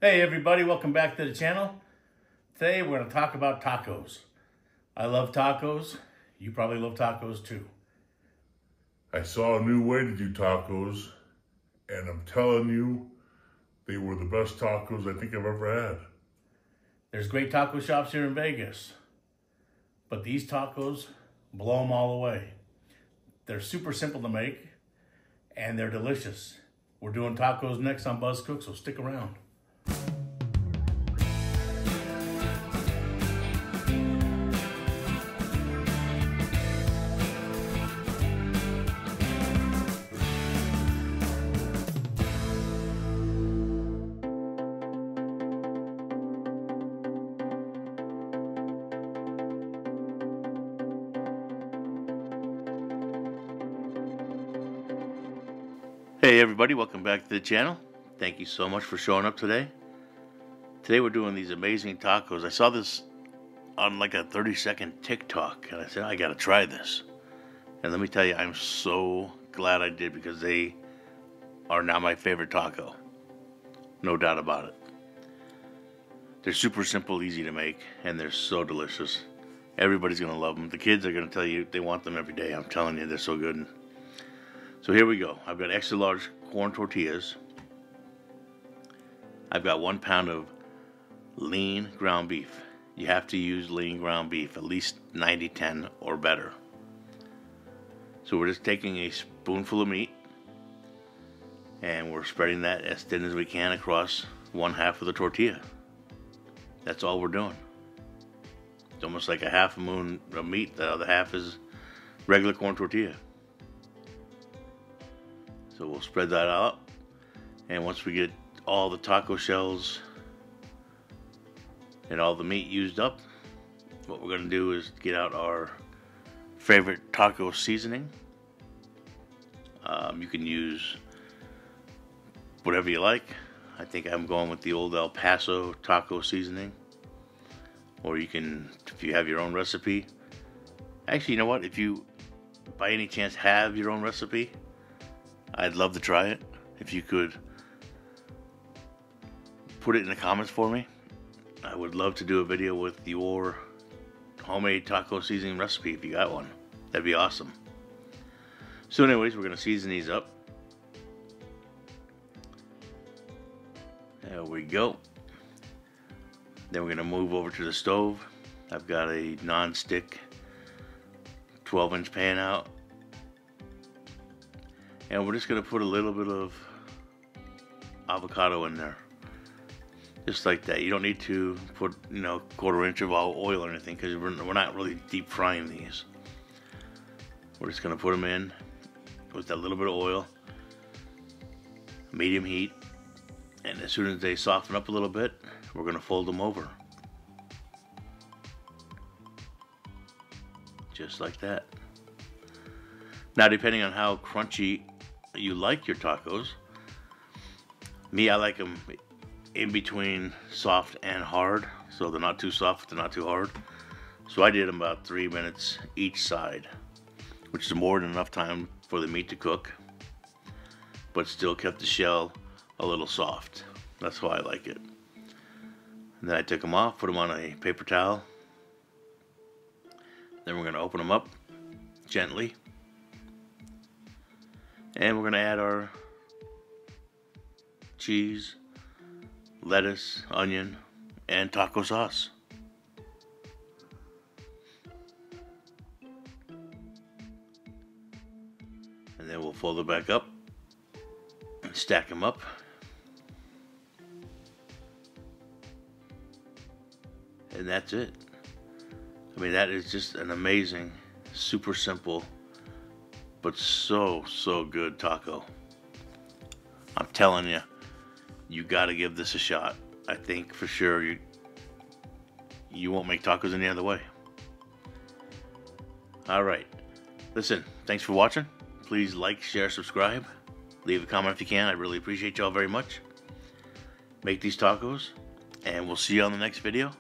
Hey everybody, welcome back to the channel. Today we're going to talk about tacos. I love tacos. You probably love tacos too. I saw a new way to do tacos, and I'm telling you, they were the best tacos I think I've ever had. There's great taco shops here in Vegas, but these tacos blow them all away. They're super simple to make, and they're delicious. We're doing tacos next on Buzz Cook, so stick around. Hey everybody, welcome back to the channel. Thank you so much for showing up today. Today we're doing these amazing tacos. I saw this on like a 30-second TikTok and I said, I gotta try this. And let me tell you, I'm so glad I did because they are now my favorite taco. No doubt about it. They're super simple, easy to make, and they're so delicious. Everybody's gonna love them. The kids are gonna tell you they want them every day. I'm telling you, they're so good. So here we go. I've got extra large corn tortillas. I've got 1 pound of lean ground beef. You have to use lean ground beef, at least 90-10 or better. So we're just taking a spoonful of meat and we're spreading that as thin as we can across 1/2 of the tortilla. That's all we're doing. It's almost like a half a moon of meat. The other half is regular corn tortilla. So we'll spread that out, and once we get all the taco shells and all the meat used up, what we're going to do is get out our favorite taco seasoning. You can use whatever you like. I think I'm going with the old El Paso taco seasoning, or you can, if you have your own recipe. Actually, you know what, if you by any chance have your own recipe, I'd love to try it. If you could put it in the comments for me, I would love to do a video with your homemade taco seasoning recipe if you got one. That'd be awesome. So anyways, we're going to season these up. There we go. Then we're going to move over to the stove. I've got a non-stick 12-inch pan out. And we're just going to put a little bit of avocado in there. Just like that. You don't need to put, 1/4 inch of oil or anything because we're not really deep frying these. We're just going to put them in with that little bit of oil, medium heat, and as soon as they soften up a little bit, we're going to fold them over. Just like that. Now, depending on how crunchy you like your tacos, me, I like them in between soft and hard, so they're not too soft, they're not too hard. So I did them about 3 minutes each side, which is more than enough time for the meat to cook, but still kept the shell a little soft. That's how I like it. And then I took them off, put them on a paper towel. Then we're going to open them up gently. And we're going to add our cheese, lettuce, onion, and taco sauce. And then we'll fold it back up and stack them up. And that's it. I mean, that is just an amazing, super simple, but so good taco. I'm telling you, you gotta give this a shot. I think for sure you won't make tacos any other way. Alright, listen, thanks for watching. Please like, share, subscribe. Leave a comment if you can. I really appreciate y'all very much. Make these tacos, and we'll see you on the next video.